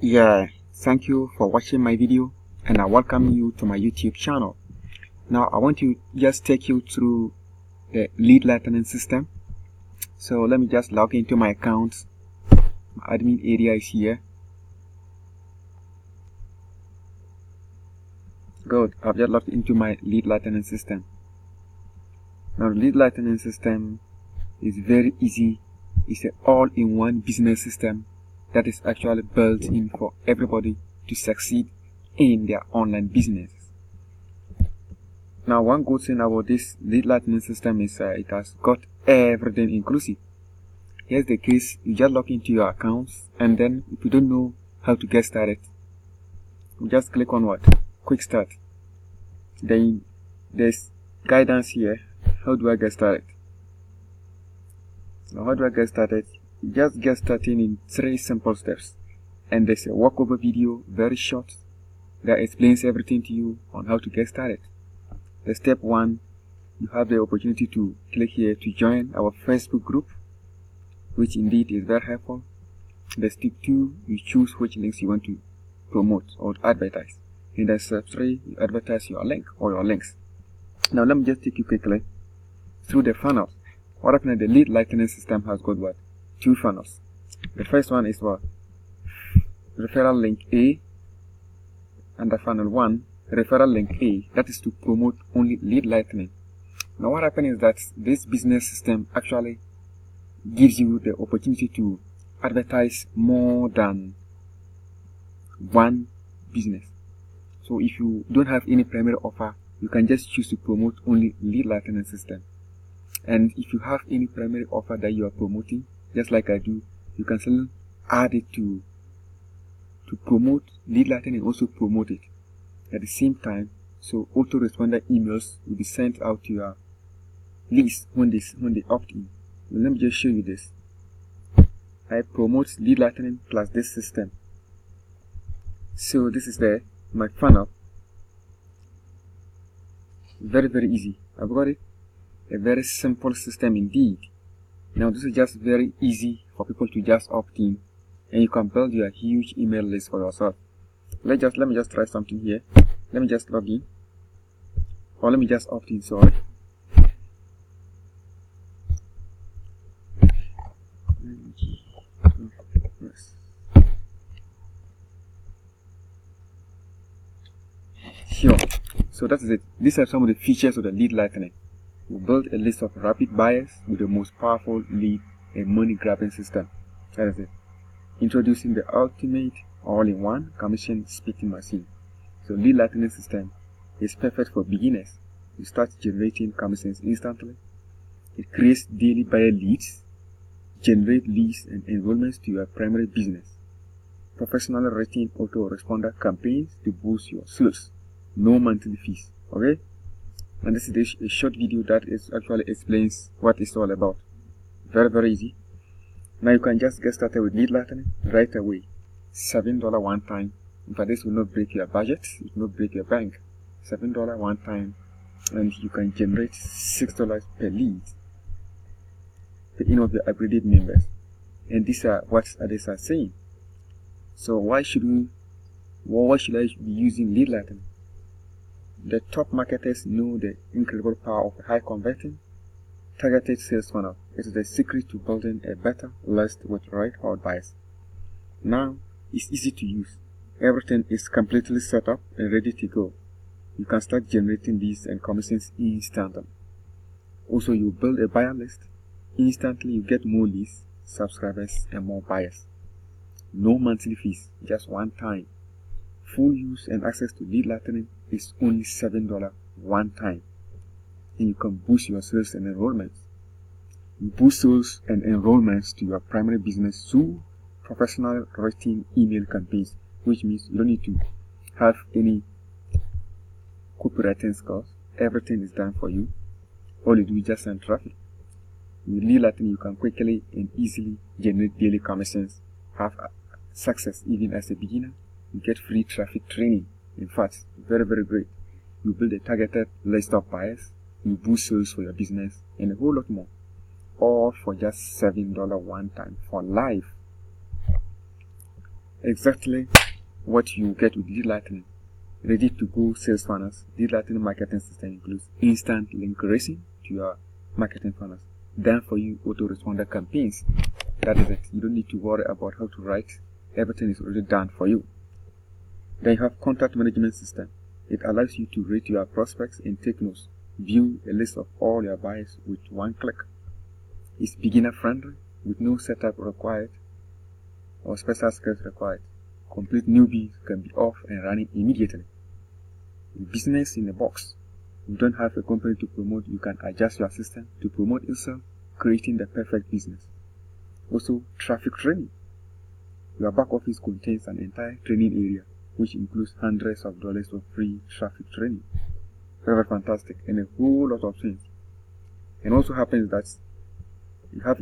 Yeah, thank you for watching my video and I welcome you to my YouTube channel. Now I want to just take you through the lead lightning system. So let me just log into my account. My admin area is here. Good, I've just logged into my lead lightning system. Now the lead lightning system is very easy. It's an all-in-one business system that is actually built in for everybody to succeed in their online business. Now one good thing about this lead lightning system is it has got everything inclusive. Here's the case: you just log into your accounts, and then if you don't know how to get started, you just click on what? Quick start. Then there's guidance here. How do I get started? Now how do I get started? You just get started in 3 simple steps, and there's a walkover video, very short, that explains everything to you on how to get started. The step 1, you have the opportunity to click here to join our Facebook group, which indeed is very helpful. The step 2, you choose which links you want to promote or advertise. In the step 3, you advertise your link or your links. Now let me just take you quickly through the funnels. What happened? The lead lightning system has got what? 2 funnels. The first one is what? Referral link A, and the funnel 1, referral link A, that is to promote only lead lightning. Now what happens is that this business system actually gives you the opportunity to advertise more than one business. So if you don't have any primary offer, you can just choose to promote only lead lightning system. And if you have any primary offer that you are promoting, just like I do, you can still add it to promote lead lightning and also promote it at the same time. So autoresponder emails will be sent out to your list when they opt in. Let me just show you this. I promote lead lightning plus this system. So this is my funnel. Very easy. I've got it. A very simple system indeed. Now this is just very easy for people to just opt in, and you can build your huge email list for yourself. Let me just try something here. Let me just log in, or let me just opt in. Sorry. Sure. So that is it. These are some of the features of the lead lightning. We build a list of rapid buyers with the most powerful lead and money grabbing system. That is it. Introducing the ultimate all-in-one commission splitting machine. So lead lightning system is perfect for beginners. You start generating commissions instantly. It creates daily buyer leads, generate leads and enrollments to your primary business. Professionally written autoresponder campaigns to boost your sales. No monthly fees. Okay? And this is a short video that actually explains what it's all about. Very easy. Now you can just get started with lead lightning right away. $7 one time. In fact, this will not break your budget. It will not break your bank. $7 one time, and you can generate $6 per lead for any of your upgraded members. And these are what others are saying. So why should I be using lead lightning? The top marketers know the incredible power of a high converting, targeted sales funnel. It is the secret to building a better list with right hot buyers. Now, it's easy to use. Everything is completely set up and ready to go. You can start generating leads and commissions instantly. Also, you build a buyer list. Instantly, you get more leads, subscribers, and more buyers. No monthly fees, just one time. Full use and access to lead lightning is only $7 one time, and you can boost your sales and enrollments. You boost sales and enrollments to your primary business through professional written email campaigns, which means you don't need to have any copywriting skills. Everything is done for you. All you do is just send traffic. With lead lightning, you can quickly and easily generate daily commissions, have success even as a beginner. You get free traffic training. In fact, very great. You build a targeted list of buyers, you boost sales for your business, and a whole lot more. All for just $7 one time for life. exactly what you get with Lead Lightning. Ready to go sales funnels. Lead Lightning marketing system includes instant link raising to your marketing funnels. Done for you autoresponder campaigns. That is it. You don't need to worry about how to write. Everything is already done for you. Then you have contact management system. It allows you to rate your prospects and take notes. View a list of all your buyers with one click. It's beginner friendly with no setup required or special skills required. Complete newbies can be off and running immediately. Business in a box. You don't have a company to promote, you can adjust your system to promote yourself, creating the perfect business. Also, traffic training. Your back office contains an entire training area, which includes hundreds of dollars of free traffic training. Very fantastic, and a whole lot of things. And also happens that you have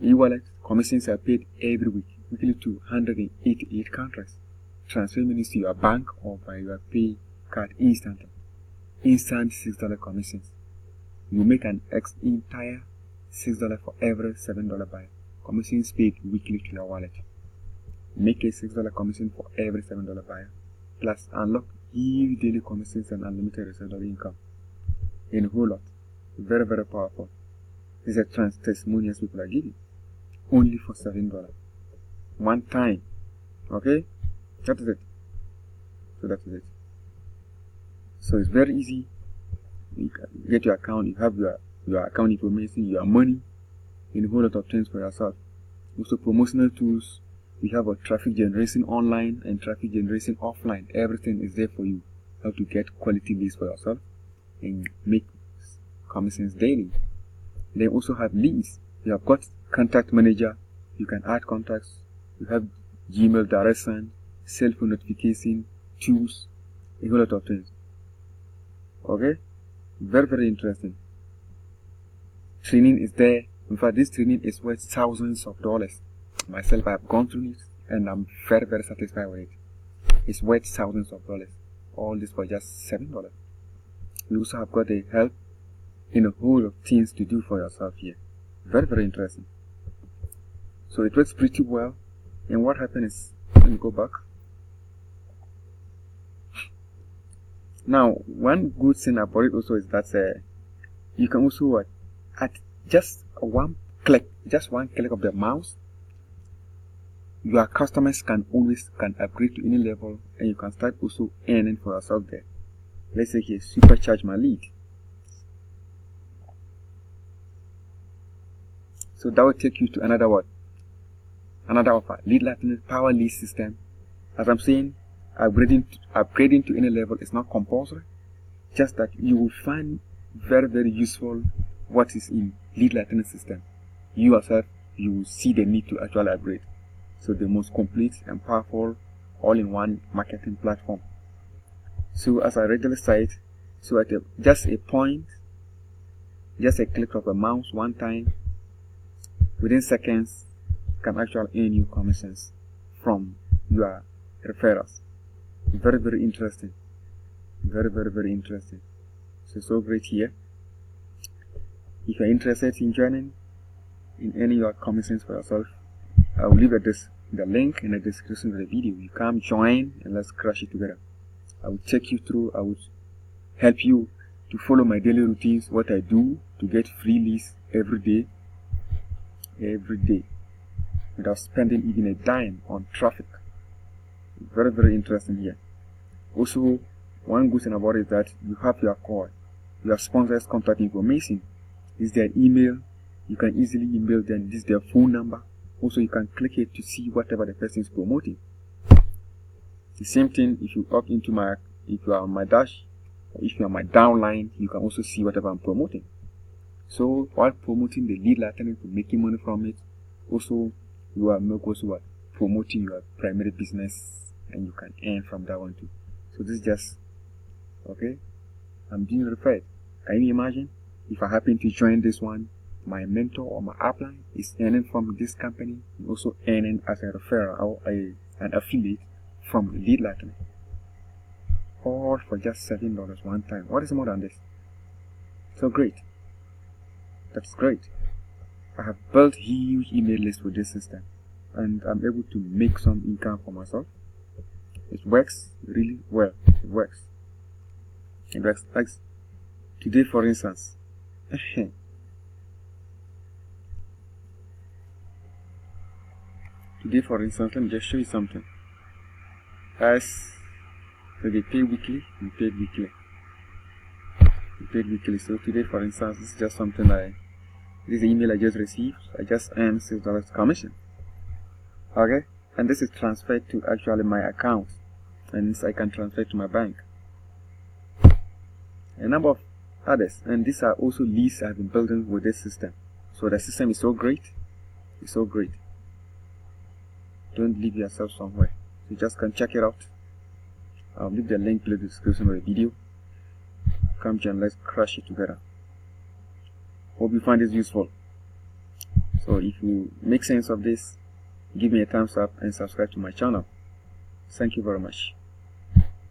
e-wallet, commissions are paid every week, weekly to 188 countries. Transfer monies to your bank or by your pay card instantly. Instant $6 commissions. You make an entire $6 for every $7 buy. Commissions paid weekly to your wallet. Make a $6 commission for every $7 buyer. Plus unlock huge daily commissions and unlimited residual income. In a whole lot. Very, very powerful. These are testimonials people are giving. Only for $7. One time. Okay? That is it. So that is it. So it's very easy. You can get your account, you have your account information, your money, and a whole lot of things for yourself. Also promotional tools. We have a traffic generation online and traffic generation offline. Everything is there for you. How to get quality leads for yourself and make commissions daily. They also have leads. You have got contact manager. You can add contacts. You have Gmail direct send, cell phone notification, tools, a whole lot of things. Okay? Very, very interesting. Training is there. In fact, this training is worth thousands of dollars. Myself, I have gone through it and I'm very, very satisfied with it. It's worth thousands of dollars. All this for just $7. You also have got a help in a whole of things to do for yourself here. Very, very interesting. So it works pretty well. And what happened is, let me go back. Now, one good thing about it also is that you can also at just one click of the mouse, your customers can upgrade to any level, and you can start also earning for yourself there. Let's say here, supercharge my lead. So that will take you to another offer. Lead Lightning Power Lead System. As I'm saying, upgrading to any level is not compulsory. Just that you will find very, very useful what is in Lead Lightning system. You yourself, you will see the need to actually upgrade. So the most complete and powerful all-in-one marketing platform. So as I regularly cite, so at just a click of a mouse one time, within seconds, can actually earn you commissions from your referrals. Very, very interesting. Very, very, very interesting. So great here. If you're interested in joining in any of your commissions for yourself, I will leave the link in the description of the video. You come join and let's crush it together. I will take you through. I will help you to follow my daily routines, what I do to get free leads every day, without spending even a dime on traffic. Very, very interesting here. Also, one good thing about it is that you have your sponsors' contact information. This is their email. You can easily email them. This is their phone number. Also, you can click it to see whatever the person is promoting. The same thing if you opt into if you are on my dash, or if you are on my downline, you can also see whatever I'm promoting. So while promoting the Lead Lightning to making money from it, also you are promoting your primary business, and you can earn from that one too. So this is just okay. I'm being referred. Can you imagine if I happen to join this one? My mentor or my upline is earning from this company, and also earning as a referral or an affiliate from Lead Lightning. All for just $7 one time. What is more than this? So great. That's great. I have built huge email lists with this system. and I'm able to make some income for myself. It works really well. It works like today, for instance. Today, for instance, let me just show you something. As they pay weekly, we paid weekly. So today, for instance, this is just something this is the email I just received. I just earned $6 commission. Okay, and this is transferred to actually my account, and I can transfer to my bank. A number of others, and these are also leads I've been building with this system. So the system is so great. It's so great. Don't leave yourself somewhere. You just can check it out. I'll leave the link below the description of the video. Come join, let's crush it together. Hope you find this useful. So if you make sense of this, give me a thumbs up and subscribe to my channel. Thank you very much.